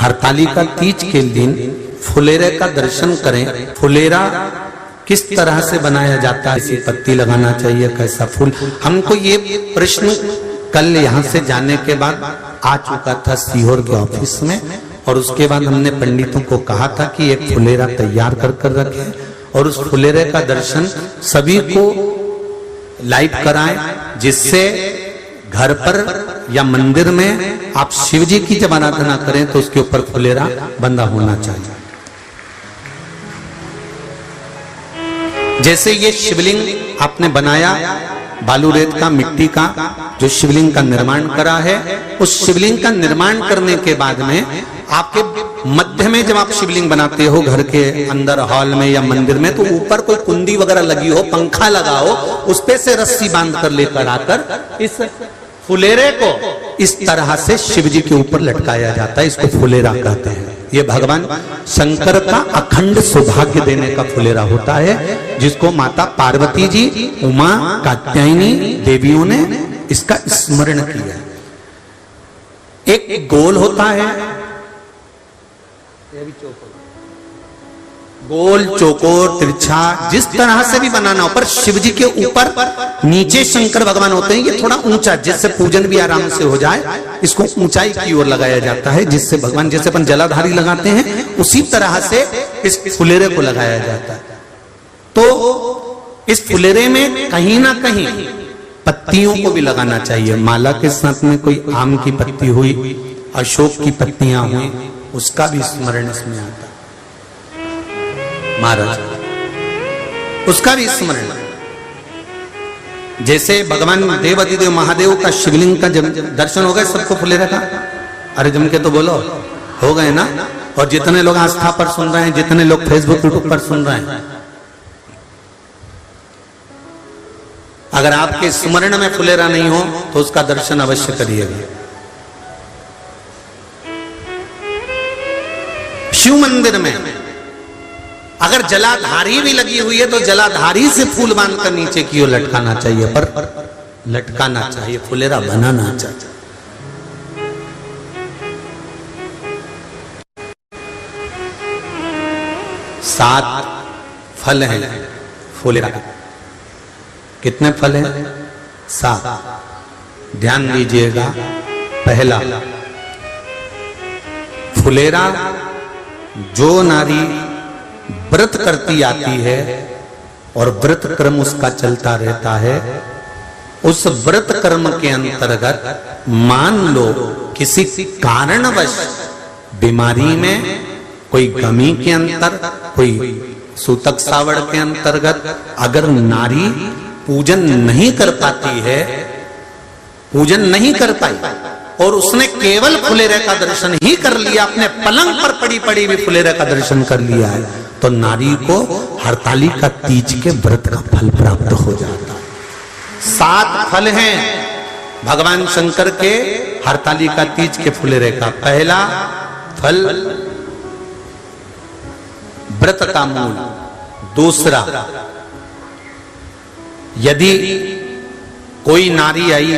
हरतालिका तीज के दिन फुलेरे का दर्शन करें। फुलेरा किस तरह से बनाया जाता है, इसी पत्ती लगाना चाहिए, कैसा फूल, हमको ये प्रश्न कल यहाँ से जाने के बाद आ चुका था सीहोर के ऑफिस में। और उसके बाद हमने पंडितों को कहा था कि एक फुलेरा तैयार कर कर रखें और उस फुलेरे का दर्शन सभी को लाइव कराएं, जिससे घर पर या मंदिर में आप शिव जी की जब आराधना करें तो उसके ऊपर फुलेरा बंधा होना चाहिए। जैसे ये शिवलिंग आपने बनाया बालू रेत का, मिट्टी का, जो शिवलिंग का निर्माण करा है, उस शिवलिंग का निर्माण करने के बाद में आपके मध्य में जब आप शिवलिंग बनाते हो घर के अंदर हॉल में या मंदिर में, तो ऊपर कोई कुंडी वगैरह लगी हो, पंखा लगा हो, उस पे से रस्सी बांध कर लेकर आकर इस फुलेरे को इस तरह से शिव जी के ऊपर लटकाया जाता है। इसको फुलेरा कहते हैं। ये भगवान शंकर का अखंड सौभाग्य देने का फुलेरा होता है, जिसको माता पार्वती जी, उमा, कात्यायनी देवियों ने इसका स्मरण किया। एक गोल होता है, गोल, चौकोर, तिरछा, जिस तरह से भी बनाना हो, पर शिव जी के ऊपर नीचे शंकर भगवान होते हैं। ये थोड़ा ऊंचा, जिससे पूजन भी आराम से हो जाए, इसको ऊंचाई की ओर लगाया जाता है, जिससे भगवान, जैसे अपन जलाधारी लगाते हैं, उसी तरह से इस फुलेरे को लगाया जाता है। तो इस फुलेरे में कहीं ना कहीं पत्तियों को भी लगाना चाहिए। माला के साथ में कोई आम की पत्ती हुई, अशोक की पत्तियां हुई, उसका भी स्मरण इसमें आता है महाराज, उसका भी स्मरण। जैसे भगवान देवाधिदेव महादेव का शिवलिंग का जब दर्शन हो गए सबको फुलेरा का, अरे जम के तो बोलो, हो गए ना। और जितने लोग आस्था पर सुन रहे हैं, जितने लोग फेसबुक यूट्यूब पर सुन रहे हैं, अगर आपके स्मरण में फुलेरा नहीं हो तो उसका दर्शन अवश्य करिएगा। शिव मंदिर में अगर जलाधारी भी लगी हुई है तो जलाधारी से फूल बांधकर नीचे की ओर लटकाना चाहिए, पर लटकाना चाहिए, फुलेरा बनाना चाहिए। सात फल हैं फुलेरा के। कितने फल हैं? 7। ध्यान दीजिएगा। पहला, फुलेरा जो नारी व्रत करती आती है और व्रत कर्म उसका चलता रहता है, उस व्रत कर्म के अंतर्गत मान लो किसी कारणवश बीमारी में, कोई गमी के अंतर, कोई सूतक सावड़ के अंतर्गत अगर नारी पूजन नहीं कर पाती है, पूजन नहीं कर पाई और उसने केवल फुलेरे का दर्शन ही कर लिया, अपने पलंग पर पड़ी पड़ी भी फुलेरे का दर्शन कर लिया है, तो नारी को हरतालिका तीज के व्रत का फल प्राप्त हो जाता है। 7 फल हैं भगवान शंकर के हरतालिका तीज के फुलेरे का। पहला फल व्रत का मूल। दूसरा, यदि कोई नारी आई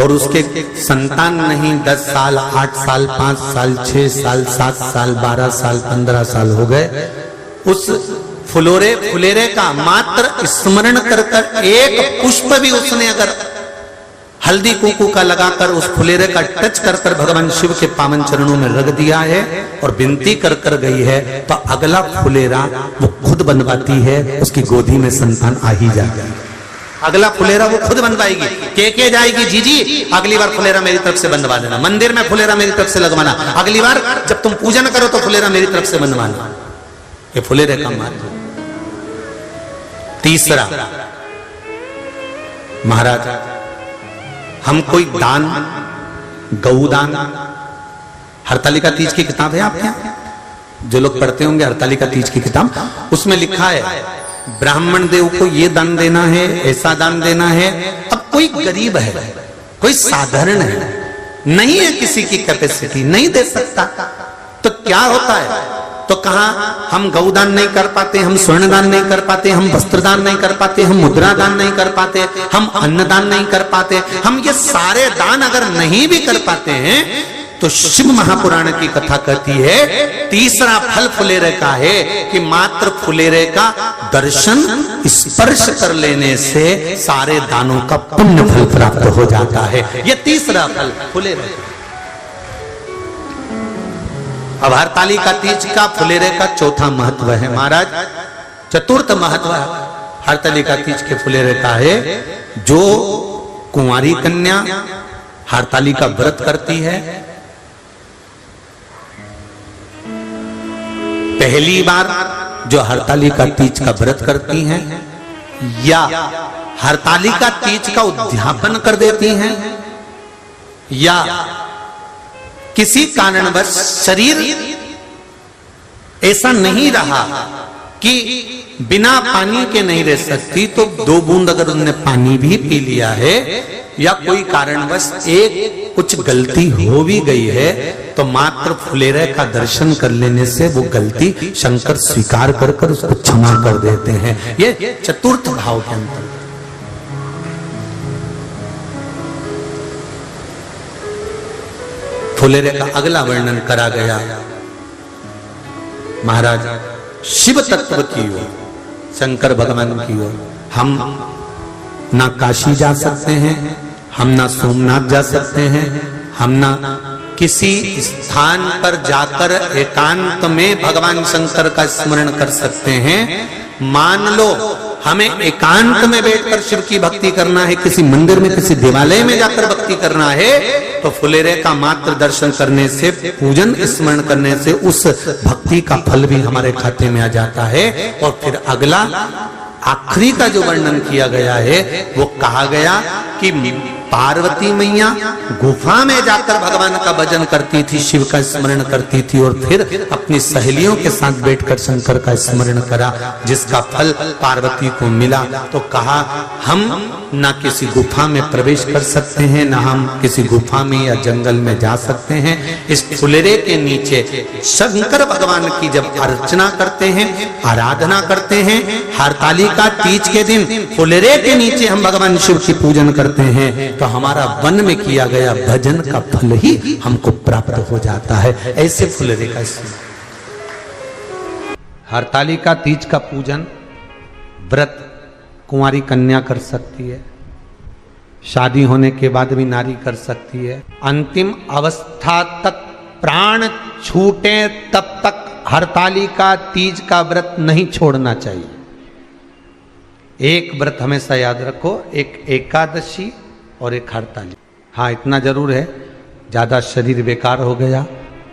और उसके संतान नहीं, 10 साल, 8 साल, 5 साल, 6 साल, 7 साल, 12 साल, 15 साल हो गए, उस फुलेरे का मात्र स्मरण कर कर एक पुष्प भी उसने अगर हल्दी कुंकू का लगाकर उस फुलेरे का टच कर कर भगवान शिव के पावन चरणों में रख दिया है और विनती कर कर गई है, तो अगला फुलेरा वो खुद बनवाती है, उसकी गोदी में संतान आ ही जाएगा। अगला फुलेरा वो खुद बनवाएगी, के जाएगी, जी अगली बार फुलेरा मेरी तरफ से बनवा देना, मंदिर में फुलेरा मेरी तरफ से लगवाना, अगली बार जब तुम पूजन करो तो फुलेरा मेरी तरफ से बनवाना। ये फुलेरे का मार्ग। तीसरा, महाराज हम कोई दान, गौदान, हरतालिका तीज की किताब है आपके यहाँ, जो लोग पढ़ते होंगे हरतालिका तीज की किताब, उसमें लिखा है ब्राह्मण देव को ये दान देना है, ऐसा दान देना है। अब कोई गरीब है, कोई साधारण है, नहीं है किसी की कैपेसिटी, नहीं दे सकता, तो क्या होता है? तो कहा हम गौदान नहीं कर पाते, हम स्वर्ण दान नहीं कर पाते, हम वस्त्र दान नहीं कर पाते, हम मुद्रा दान नहीं कर पाते, हम अन्नदान नहीं कर पाते, हम ये सारे दान अगर नहीं भी कर पाते हैं तो शिव महापुराण की कथा कहती है तीसरा फल फुलेरे का है कि मात्र फुलेरे का दर्शन स्पर्श कर लेने से सारे दानों का पुण्य फल प्राप्त हो जाता है। यह तीसरा फल फुलेरे। अब हरतालिका तीज का फुलेरे का चौथा महत्व है महाराज। चतुर्थ महत्व हरतालिका तीज के फुलेरे का है जो कुंवारी कन्या हरतालिका व्रत करती है, पहली बार जो हरतालिका तीज का व्रत करती हैं या हरतालिका तीज का उद्यापन कर देती हैं या किसी कारणवश शरीर ऐसा नहीं रहा कि बिना पानी के नहीं रह सकती, तो 2 बूंद अगर उन्होंने पानी भी पी लिया है या कोई कारणवश एक कुछ गलती हो भी गई है तो मात्र फुलेरे का दर्शन कर लेने से वो गलती शंकर स्वीकार कर उसको क्षमा कर देते हैं। ये चतुर्थ भाव के अंतर। फुलेरे का अगला वर्णन करा गया महाराज शिव तत्व की ओर, शंकर भगवान की ओर। हम ना काशी जा सकते हैं, हम ना सोमनाथ जा सकते हैं, हम ना किसी स्थान पर जाकर एकांत में भगवान शंकर का स्मरण कर सकते हैं। मान लो हमें एकांत में बैठकर शिव की भक्ति करना है, किसी मंदिर में किसी देवालय में जाकर भक्ति करना है, तो फुलेरे का मात्र दर्शन करने से, पूजन स्मरण करने से उस भक्ति का फल भी हमारे खाते में आ जाता है। और फिर अगला आखिरी का जो वर्णन किया गया है वो कहा गया कि पार्वती मैया गुफा में जाकर भगवान का भजन करती थी, शिव का स्मरण करती थी और फिर अपनी सहेलियों के साथ बैठकर शंकर का स्मरण करा, जिसका फल पार्वती को मिला। तो कहा हम ना किसी गुफा में प्रवेश कर सकते हैं, ना हम किसी गुफा में या जंगल में जा सकते हैं। इस फुलेरे के नीचे शंकर भगवान की जब अर्चना करते हैं, आराधना करते हैं, हरतालिका तीज के दिन फुलेरे के नीचे हम भगवान शिव की पूजन करते हैं, तो हमारा वन में किया गया भजन का फल ही हमको प्राप्त हो जाता है। ऐसे फुलेरे का हरतालिका तीज का पूजन व्रत कुंवारी कन्या कर सकती है, शादी होने के बाद भी नारी कर सकती है। अंतिम अवस्था तक प्राण छूटे तब तक हरतालिका तीज का व्रत नहीं छोड़ना चाहिए। एक व्रत हमेशा याद रखो, एक एकादशी और एक हरतालिका। हाँ इतना जरूर है, ज्यादा शरीर बेकार हो गया,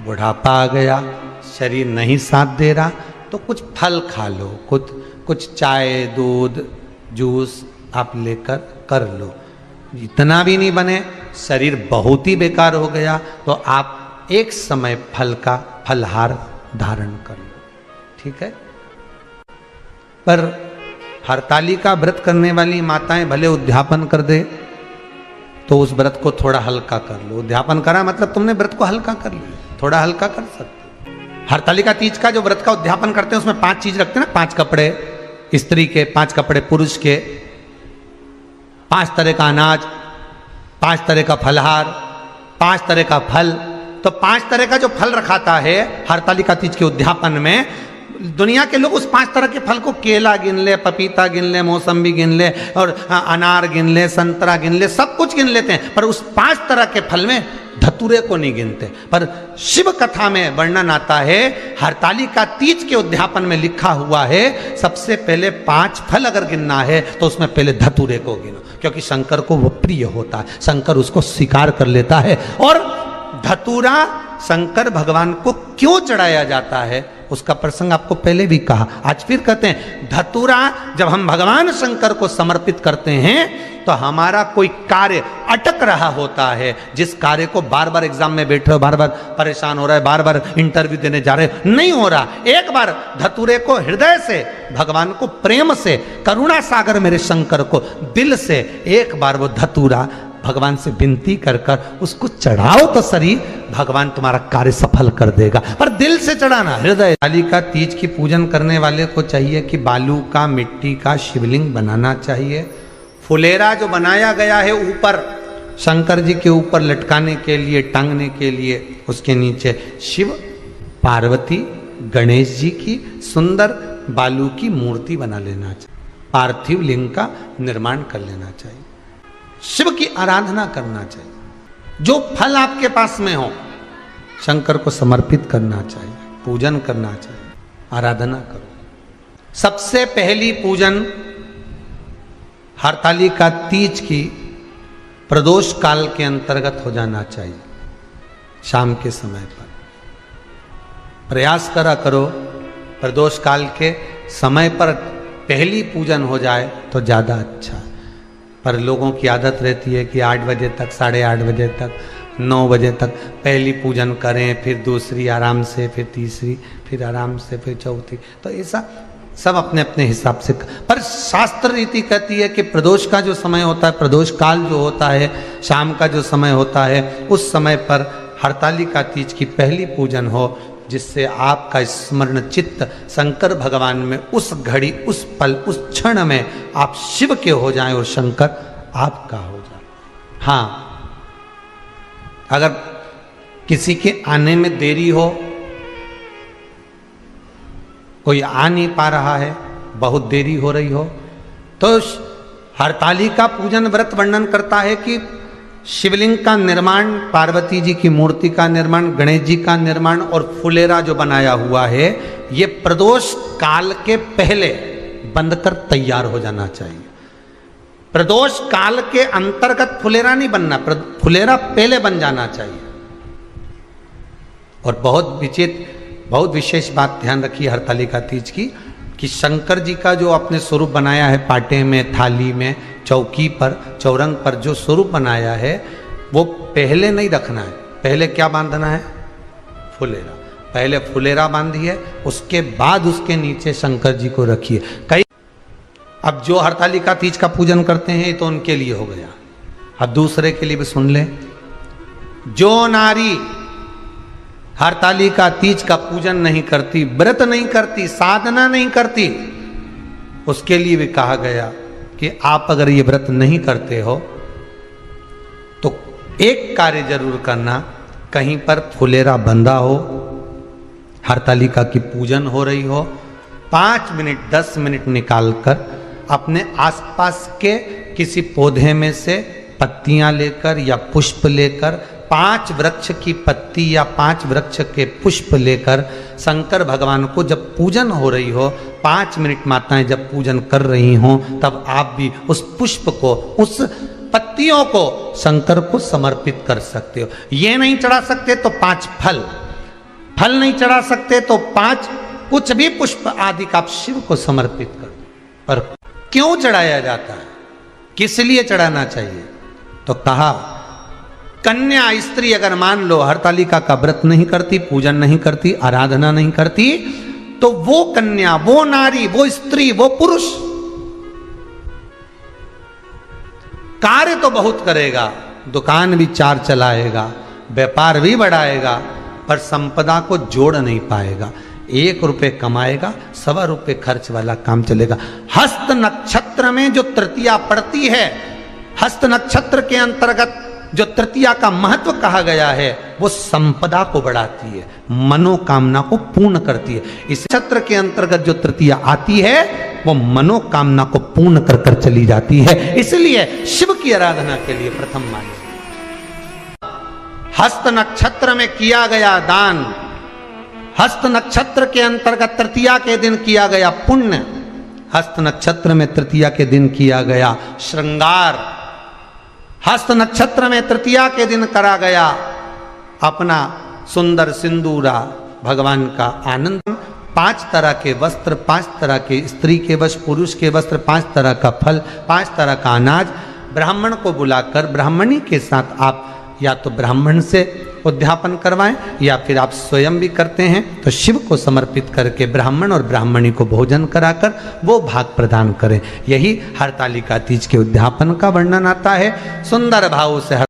बुढ़ापा आ गया, शरीर नहीं साथ दे रहा, तो कुछ फल खा लो, कुछ चाय दूध जूस आप लेकर कर लो। इतना भी नहीं बने, शरीर बहुत ही बेकार हो गया, तो आप एक समय फल का फलहार धारण कर लो, ठीक है। पर हरतालिका व्रत करने वाली माताएं भले उद्यापन कर दे तो उस व्रत को थोड़ा हल्का कर लो। उद्यापन करा मतलब तुमने व्रत को हल्का कर लिया, थोड़ा हल्का कर सकते। हरतालिका तीज का जो व्रत का उद्यापन करते हैं उसमें 5 चीज रखते हैं ना, 5 कपड़े स्त्री के, 5 कपड़े पुरुष के, 5 तरह का अनाज, 5 तरह का फलहार, 5 तरह का फल। तो 5 तरह का जो फल रखाता है हरतालिका तीज के उद्यापन में, दुनिया के लोग उस 5 तरह के फल को केला गिन ले, पपीता गिन ले, मौसम्बी गिन ले और अनार गिन ले, संतरा गिन ले, सब कुछ गिन लेते हैं, पर उस 5 तरह के फल में धतूरे को नहीं गिनते। पर शिव कथा में वर्णन आता है, हरतालिका तीज के उद्यापन में लिखा हुआ है सबसे पहले 5 फल अगर गिनना है तो उसमें पहले धतूरे को गिनो, क्योंकि शंकर को वो प्रिय होता है, शंकर उसको स्वीकार कर लेता है। और धतूरा शंकर भगवान को क्यों चढ़ाया जाता है उसका प्रसंग आपको पहले भी कहा, आज फिर कहते हैं। धतूरा जब हम भगवान शंकर को समर्पित करते हैं तो हमारा कोई कार्य अटक रहा होता है, जिस कार्य को बार बार एग्जाम में बैठ रहे हो, बार बार परेशान हो रहा है, बार बार इंटरव्यू देने जा रहे हो, नहीं हो रहा, एक बार धतूरे को हृदय से भगवान को प्रेम से, करुणा सागर मेरे शंकर को दिल से एक बार वो धतूरा भगवान से विनती कर उसको चढ़ाओ तो शरीर भगवान तुम्हारा कार्य सफल कर देगा, पर दिल से चढ़ाना, हृदय। हरतालिका तीज की पूजन करने वाले को चाहिए कि बालू का, मिट्टी का शिवलिंग बनाना चाहिए। फुलेरा जो बनाया गया है ऊपर शंकर जी के ऊपर लटकाने के लिए, टांगने के लिए उसके नीचे शिव, पार्वती, गणेश जी की सुंदर बालू की मूर्ति बना लेना चाहिए। पार्थिव लिंग का निर्माण कर लेना चाहिए। शिव की आराधना करना चाहिए। जो फल आपके पास में हो शंकर को समर्पित करना चाहिए, पूजन करना चाहिए, आराधना करो। सबसे पहली पूजन हरतालिका तीज की प्रदोष काल के अंतर्गत हो जाना चाहिए। शाम के समय पर प्रयास करा करो प्रदोष काल के समय पर पहली पूजन हो जाए तो ज़्यादा अच्छा। पर लोगों की आदत रहती है कि 8 बजे तक, 8:30 बजे तक, 9 बजे तक पहली पूजन करें, फिर दूसरी आराम से, फिर तीसरी, फिर आराम से, फिर चौथी। तो ऐसा सब अपने अपने हिसाब से। पर शास्त्र रीति कहती है कि प्रदोष का जो समय होता है, प्रदोष काल जो होता है, शाम का जो समय होता है, उस समय पर हरतालिका तीज की पहली पूजन हो, जिससे आपका स्मरण चित्त शंकर भगवान में उस घड़ी, उस पल, उस क्षण में आप शिव के हो जाएं और शंकर आपका हो जाए। हाँ, अगर किसी के आने में देरी हो, कोई आ नहीं पा रहा है, बहुत देरी हो रही हो, तो हरतालिका पूजन व्रत वर्णन करता है कि शिवलिंग का निर्माण, पार्वती जी की मूर्ति का निर्माण, गणेश जी का निर्माण और फुलेरा जो बनाया हुआ है, ये प्रदोष काल के पहले बंधकर तैयार हो जाना चाहिए। प्रदोष काल के अंतर्गत फुलेरा नहीं बनना, फुलेरा पहले बन जाना चाहिए। और बहुत विशेष बात ध्यान रखिए हरतालिका तीज की, कि शंकर जी का जो आपने स्वरूप बनाया है, पाटे में, थाली में, चौकी पर, चौरंग पर जो स्वरूप बनाया है, वो पहले नहीं रखना है। पहले क्या बांधना है? फुलेरा। पहले फुलेरा बांधिए, उसके बाद उसके नीचे शंकर जी को रखिए। कई अब जो हरतालिका तीज का पूजन करते हैं, ये तो उनके लिए हो गया। अब दूसरे के लिए भी सुन लें। जो नारी हरतालिका तीज का पूजन नहीं करती, व्रत नहीं करती, साधना नहीं करती, उसके लिए भी कहा गया कि आप अगर ये व्रत नहीं करते हो तो एक कार्य जरूर करना, कहीं पर फुलेरा बंधा हो, हरतालिका की पूजन हो रही हो, 5 मिनट 10 मिनट निकालकर अपने आसपास के किसी पौधे में से पत्तियां लेकर या पुष्प लेकर, 5 वृक्ष की पत्ती या 5 वृक्ष के पुष्प लेकर शंकर भगवान को जब पूजन हो रही हो, 5 मिनट माताएं जब पूजन कर रही हों, तब आप भी उस पुष्प को, उस पत्तियों को शंकर को समर्पित कर सकते हो। ये नहीं चढ़ा सकते तो 5 फल नहीं चढ़ा सकते तो 5 कुछ भी पुष्प आदि का आप शिव को समर्पित कर। पर क्यों चढ़ाया जाता है, किस लिए चढ़ाना चाहिए? तो कहा कन्या स्त्री अगर मान लो हरतालिका का व्रत नहीं करती, पूजन नहीं करती, आराधना नहीं करती, तो वो कन्या, वो नारी, वो स्त्री, वो पुरुष कार्य तो बहुत करेगा, दुकान भी 4 चलाएगा, व्यापार भी बढ़ाएगा, पर संपदा को जोड़ नहीं पाएगा। 1 रुपए कमाएगा, 1.25 रुपए खर्च वाला काम चलेगा। हस्त नक्षत्र में जो तृतीया पड़ती है, हस्त नक्षत्र के अंतर्गत जो तृतीया का महत्व कहा गया है, वो संपदा को बढ़ाती है, मनोकामना को पूर्ण करती है। इस नक्षत्र के अंतर्गत जो तृतीया आती है, वो मनोकामना को पूर्ण कर कर चली जाती है। इसलिए शिव की आराधना के लिए प्रथम मान्य हस्त नक्षत्र में किया गया दान, हस्त नक्षत्र के अंतर्गत तृतीया के दिन किया गया पुण्य, हस्त नक्षत्र में तृतीया के दिन किया गया श्रृंगार, हस्त नक्षत्र में तृतीया के दिन करा गया अपना सुंदर सिंदूरा, भगवान का आनंद, 5 तरह के वस्त्र, 5 तरह के स्त्री के वस्त्र, पुरुष के वस्त्र, 5 तरह का फल, 5 तरह का अनाज, ब्राह्मण को बुलाकर ब्राह्मणी के साथ आप या तो ब्राह्मण से उद्यापन करवाएं या फिर आप स्वयं भी करते हैं तो शिव को समर्पित करके ब्राह्मण और ब्राह्मणी को भोजन कराकर वो भाग प्रदान करें। यही हरतालिका तीज के उद्यापन का वर्णन आता है। सुंदर भाव से